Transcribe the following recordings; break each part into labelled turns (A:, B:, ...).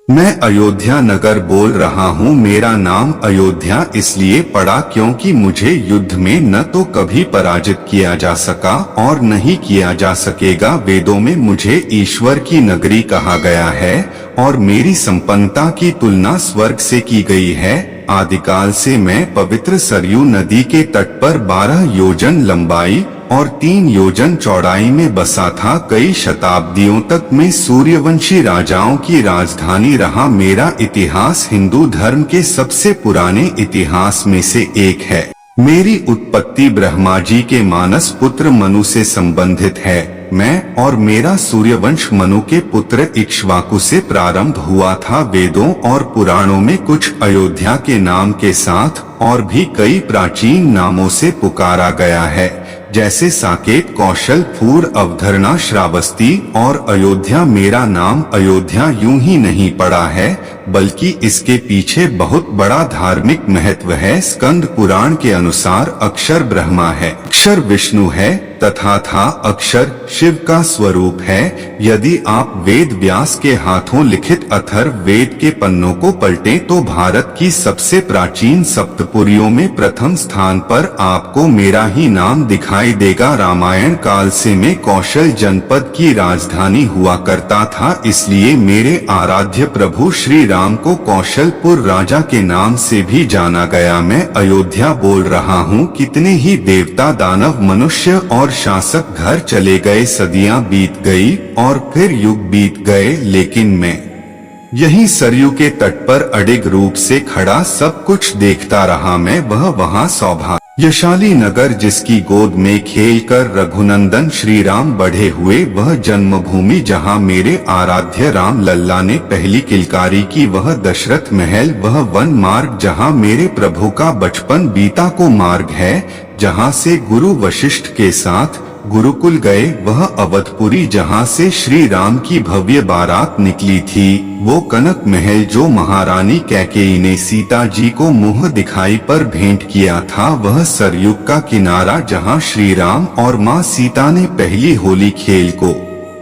A: मैं अयोध्या नगर बोल रहा हूँ। मेरा नाम अयोध्या इसलिए पड़ा क्योंकि मुझे युद्ध में न तो कभी पराजित किया जा सका और न ही किया जा सकेगा। वेदों में मुझे ईश्वर की नगरी कहा गया है और मेरी संपन्नता की तुलना स्वर्ग से की गई है। आदिकाल से मैं पवित्र सरयू नदी के तट पर 12 योजन लंबाई और 3 योजन चौड़ाई में बसा था। कई शताब्दियों तक मैं सूर्यवंशी राजाओं की राजधानी रहा। मेरा इतिहास हिंदू धर्म के सबसे पुराने इतिहास में से एक है। मेरी उत्पत्ति ब्रह्मा जी के मानस पुत्र मनु से संबंधित है। मैं और मेरा सूर्यवंश मनु के पुत्र इक्ष्वाकु से प्रारंभ हुआ था। वेदों और पुराणों में कुछ अयोध्या के नाम के साथ और भी कई प्राचीन नामों से पुकारा गया है, जैसे साकेत, कौशल, फूर, अवधरणा, श्रावस्ती और अयोध्या। मेरा नाम अयोध्या यूं ही नहीं पड़ा है, बल्कि इसके पीछे बहुत बड़ा धार्मिक महत्व है। स्कंद पुराण के अनुसार अक्षर ब्रह्मा है, अक्षर विष्णु है तथा अक्षर शिव का स्वरूप है। यदि आप वेद व्यास के हाथों लिखित अथर्व वेद के पन्नों को पलटें तो भारत की सबसे प्राचीन सप्तपुरियों में प्रथम स्थान पर आपको मेरा ही नाम दिखाई देगा। रामायण काल से मैं कौशल जनपद की राजधानी हुआ करता था, इसलिए मेरे आराध्य प्रभु श्री राम को कौशलपुर राजा के नाम से भी जाना गया। मैं अयोध्या बोल रहा हूँ। कितने ही देवता, दानव, मनुष्य और शासक घर चले गए, सदियां बीत गई और फिर युग बीत गए, लेकिन मैं यही सरयू के तट पर अडिग रूप से खड़ा सब कुछ देखता रहा। मैं वहाँ यशाली नगर जिसकी गोद में खेलकर रघुनंदन श्री राम बढ़े हुए, वह जन्मभूमि जहाँ मेरे आराध्य राम लल्ला ने पहली किलकारी की, वह दशरथ महल, वह वन मार्ग जहाँ मेरे प्रभु का बचपन बीता को मार्ग है, जहाँ से गुरु वशिष्ठ के साथ गुरुकुल गए, वह अवधपुरी जहाँ से श्री राम की भव्य बारात निकली थी, वो कनक महल जो महारानी कैकेयी ने सीता जी को मुँह दिखाई पर भेंट किया था, वह सरयू का किनारा जहाँ श्री राम और माँ सीता ने पहली होली खेल को,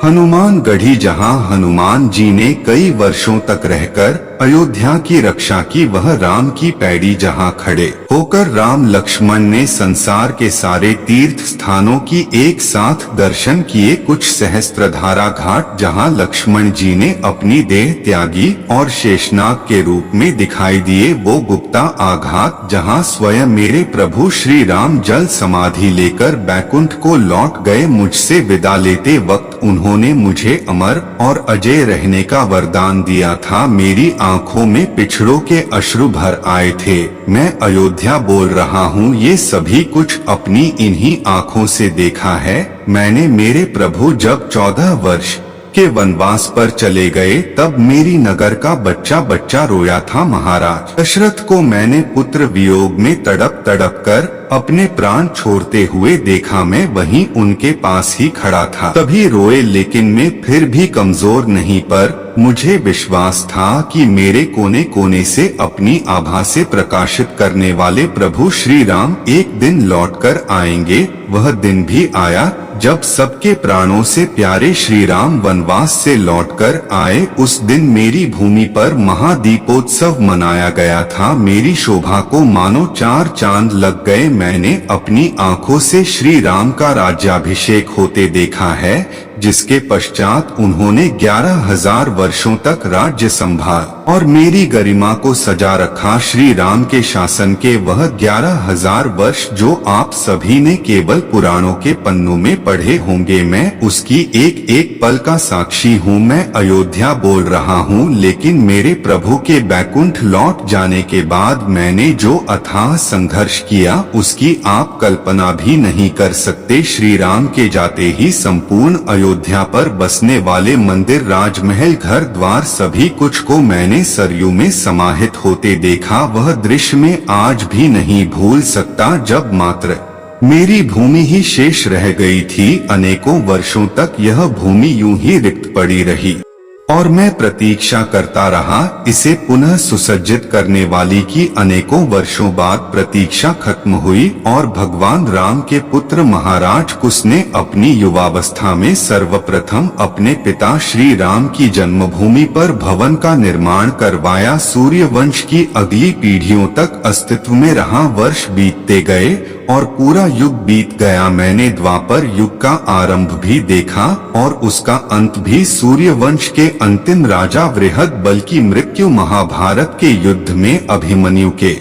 A: हनुमान गढ़ी जहाँ हनुमान जी ने कई वर्षों तक रहकर अयोध्या की रक्षा की, वह राम की पैड़ी जहाँ खड़े होकर राम लक्ष्मण ने संसार के सारे तीर्थ स्थानों की एक साथ दर्शन किए, कुछ सहस्त्रधारा घाट जहाँ लक्ष्मण जी ने अपनी देह त्यागी और शेषनाग के रूप में दिखाई दिए, वो गुप्ता आघात जहाँ स्वयं मेरे प्रभु श्री राम जल समाधि लेकर बैकुंठ को लौट गए। मुझसे विदा लेते वक्त उन्होंने मुझे अमर और अजय रहने का वरदान दिया था। मेरी आंखों में पिछड़ों के अश्रु भर आए थे। मैं अयोध्या बोल रहा हूँ, ये सभी कुछ अपनी इन्हीं आंखों से देखा है। मैंने मेरे प्रभु जब 14 वर्ष के वनवास पर चले गए, तब मेरी नगर का बच्चा बच्चा रोया था। महाराज दशरथ को मैंने पुत्र वियोग में तड़प तड़प कर अपने प्राण छोड़ते हुए देखा। मैं वहीं उनके पास ही खड़ा था, तभी रोए, लेकिन मैं फिर भी कमजोर नहीं, पर मुझे विश्वास था कि मेरे कोने कोने से अपनी आभा से प्रकाशित करने वाले प्रभु श्री राम एक दिन लौटकर आएंगे। वह दिन भी आया जब सबके प्राणों से प्यारे श्री राम वनवास से लौटकर आए। उस दिन मेरी भूमि पर महादीपोत्सव मनाया गया था। मेरी शोभा को मानो 4 चांद लग गए। मैंने अपनी आंखों से श्री राम का राज्याभिषेक होते देखा है, जिसके पश्चात उन्होंने 11,000 वर्षों तक राज्य संभाल और मेरी गरिमा को सजा रखा। श्री राम के शासन के वह 11,000 वर्ष जो आप सभी ने केवल पुराणों के पन्नों में पढ़े होंगे, मैं उसकी एक एक पल का साक्षी हूँ। मैं अयोध्या बोल रहा हूँ, लेकिन मेरे प्रभु के बैकुंठ लौट जाने के बाद मैंने जो अथाह संघर्ष किया, उसकी आप कल्पना भी नहीं कर सकते। श्री राम के जाते ही संपूर्ण अयोध्या पर बसने वाले मंदिर, राजमहल, घर द्वार सभी कुछ को मैंने सरयू में समाहित होते देखा। वह दृश्य में आज भी नहीं भूल सकता, जब मात्र मेरी भूमि ही शेष रह गई थी। अनेकों वर्षों तक यह भूमि यूं ही रिक्त पड़ी रही। और मैं प्रतीक्षा करता रहा इसे पुनः सुसज्जित करने वाली की। अनेकों वर्षों बाद प्रतीक्षा खत्म हुई और भगवान राम के पुत्र महाराज कुश ने अपनी युवावस्था में सर्वप्रथम अपने पिता श्री राम की जन्मभूमि पर भवन का निर्माण करवाया। सूर्यवंश की अगली पीढ़ियों तक अस्तित्व में रहा। वर्ष बीतते गए और पूरा युग बीत गया। मैंने द्वापर युग का आरंभ भी देखा और उसका अंत भी। सूर्यवंश के अंतिम राजा बृहद की मृत्यु महाभारत के युद्ध में अभिमन्यु के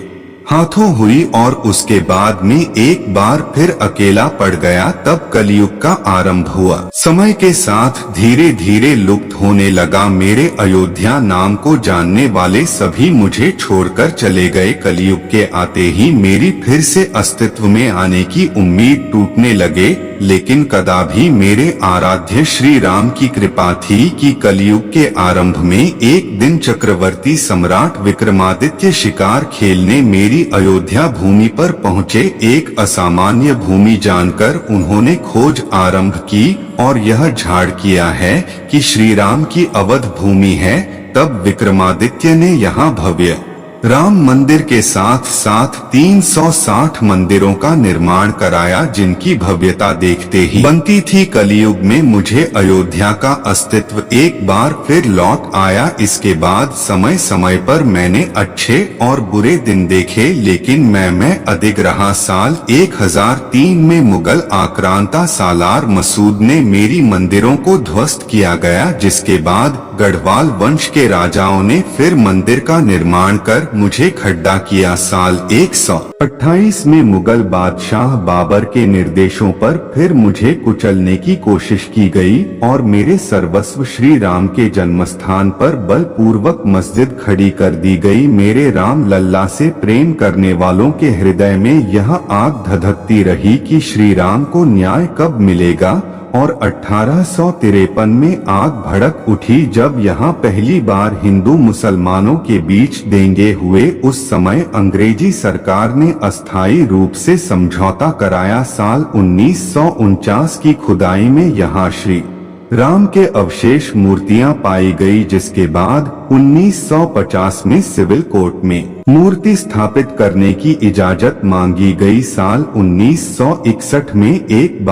A: हाथों हुई और उसके बाद में एक बार फिर अकेला पड़ गया। तब कलयुग का आरंभ हुआ। समय के साथ धीरे धीरे लुप्त होने लगा। मेरे अयोध्या नाम को जानने वाले सभी मुझे छोड़कर चले गए। कलयुग के आते ही मेरी फिर से अस्तित्व में आने की उम्मीद टूटने लगे। लेकिन कदापि मेरे आराध्य श्री राम की कृपा थी कि कलयुग के आरंभ में एक दिन चक्रवर्ती सम्राट विक्रमादित्य शिकार खेलने मेरी अयोध्या भूमि पर पहुँचे। एक असामान्य भूमि जानकर उन्होंने खोज आरंभ की और यह झाड़ किया है कि श्री राम की अवध भूमि है। तब विक्रमादित्य ने यहाँ भव्य राम मंदिर के साथ साथ 360 मंदिरों का निर्माण कराया, जिनकी भव्यता देखते ही बनती थी। कलयुग में मुझे अयोध्या का अस्तित्व एक बार फिर लौट आया। इसके बाद समय समय पर मैंने अच्छे और बुरे दिन देखे, लेकिन मैं अधिक रहा। साल 1003 में मुगल आक्रांता सालार मसूद ने मेरी मंदिरों को ध्वस्त किया गया, जिसके बाद गढ़वाल वंश के राजाओं ने फिर मंदिर का निर्माण कर मुझे खड्डा किया। साल 128 में मुगल बादशाह बाबर के निर्देशों पर फिर मुझे कुचलने की कोशिश की गई और मेरे सर्वस्व श्री राम के जन्मस्थान पर बलपूर्वक मस्जिद खड़ी कर दी गई। मेरे राम लल्ला से प्रेम करने वालों के हृदय में यह आग धधकती रही कि श्री राम को न्याय कब मिलेगा। और 1853 में आग भड़क उठी जब यहाँ पहली बार हिंदू मुसलमानों के बीच दंगे हुए। उस समय अंग्रेजी सरकार ने अस्थायी रूप से समझौता कराया। साल 1949 की खुदाई में यहाँ श्री राम के अवशेष मूर्तियां पाई गई, जिसके बाद 1950 में सिविल कोर्ट में मूर्ति स्थापित करने की इजाजत मांगी गई। साल 1961 में एक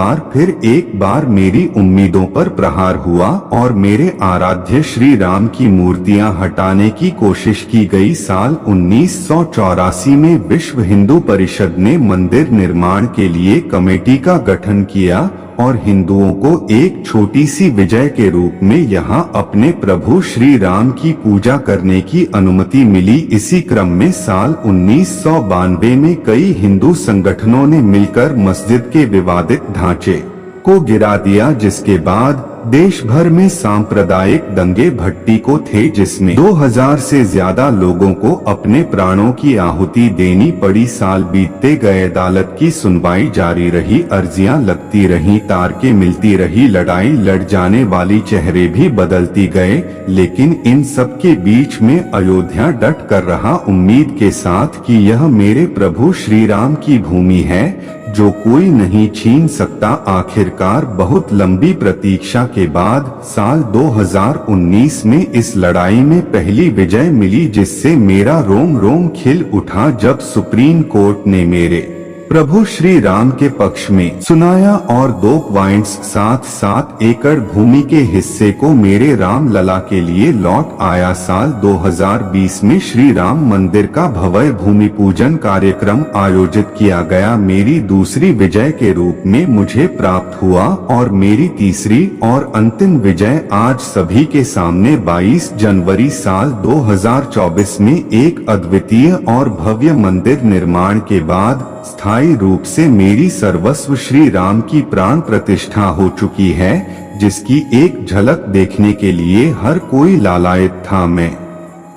A: बार मेरी उम्मीदों पर प्रहार हुआ और मेरे आराध्य श्री राम की मूर्तियां हटाने की कोशिश की गई। साल 1984 में विश्व हिंदू परिषद ने मंदिर निर्माण के लिए कमेटी का गठन किया और हिंदुओं को एक छोटी सी विजय के रूप में यहाँ अपने प्रभु श्री राम की पूजा करने की अनुमति मिली। इसी क्रम में साल 1992 में कई हिंदू संगठनों ने मिलकर मस्जिद के विवादित ढांचे को गिरा दिया, जिसके बाद देश भर में सांप्रदायिक दंगे भट्टी को थे, जिसमें 2000 से ज्यादा लोगों को अपने प्राणों की आहुति देनी पड़ी। साल बीतते गए, अदालत की सुनवाई जारी रही, अर्जियां लगती रहीं, तारकें मिलती रही, लड़ाई लड़ जाने वाली चेहरे भी बदलती गए। लेकिन इन सब के बीच में अयोध्या डट कर रहा, उम्मीद के साथ कि यह मेरे प्रभु श्री राम की भूमि है जो कोई नहीं छीन सकता। आखिरकार बहुत लंबी प्रतीक्षा के बाद साल 2019 में इस लड़ाई में पहली विजय मिली, जिससे मेरा रोम रोम खिल उठा जब सुप्रीम कोर्ट ने मेरे प्रभु श्री राम के पक्ष में सुनाया और 2.77 एकड़ भूमि के हिस्से को मेरे राम लला के लिए लौट आया। साल 2020 में श्री राम मंदिर का भव्य भूमि पूजन कार्यक्रम आयोजित किया गया। मेरी दूसरी विजय के रूप में मुझे प्राप्त हुआ और मेरी तीसरी और अंतिम विजय आज सभी के सामने 22 जनवरी साल 2024 में एक अद्वितीय और भव्य मंदिर निर्माण के बाद स्थायी रूप से मेरी सर्वस्व श्री राम की प्राण प्रतिष्ठा हो चुकी है, जिसकी एक झलक देखने के लिए हर कोई लालायित था। मैं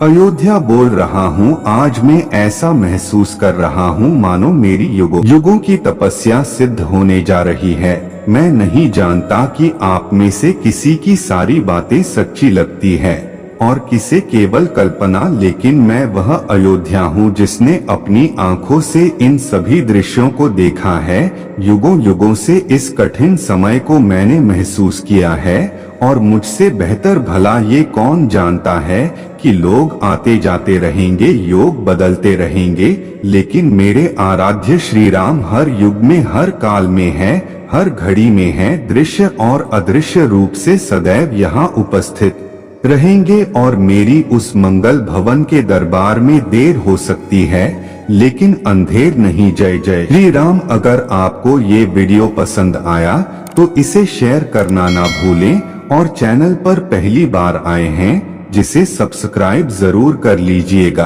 A: अयोध्या बोल रहा हूँ। आज मैं ऐसा महसूस कर रहा हूँ मानो मेरी युगों की तपस्या सिद्ध होने जा रही है। मैं नहीं जानता कि आप में से किसी की सारी बातें सच्ची लगती है, और किसे केवल कल्पना, लेकिन मैं वह अयोध्या हूँ जिसने अपनी आंखों से इन सभी दृश्यों को देखा है। युगों युगों से इस कठिन समय को मैंने महसूस किया है और मुझसे बेहतर भला ये कौन जानता है कि लोग आते जाते रहेंगे, योग बदलते रहेंगे, लेकिन मेरे आराध्य श्री राम हर युग में, हर काल में है, हर घड़ी में है, दृश्य और अदृश्य रूप से सदैव यहाँ उपस्थित रहेंगे। और मेरी उस मंगल भवन के दरबार में देर हो सकती है, लेकिन अंधेर नहीं। जय जय श्री राम। अगर आपको ये वीडियो पसंद आया तो इसे शेयर करना ना भूलें और चैनल पर पहली बार आए हैं जिसे सब्सक्राइब जरूर कर लीजिएगा।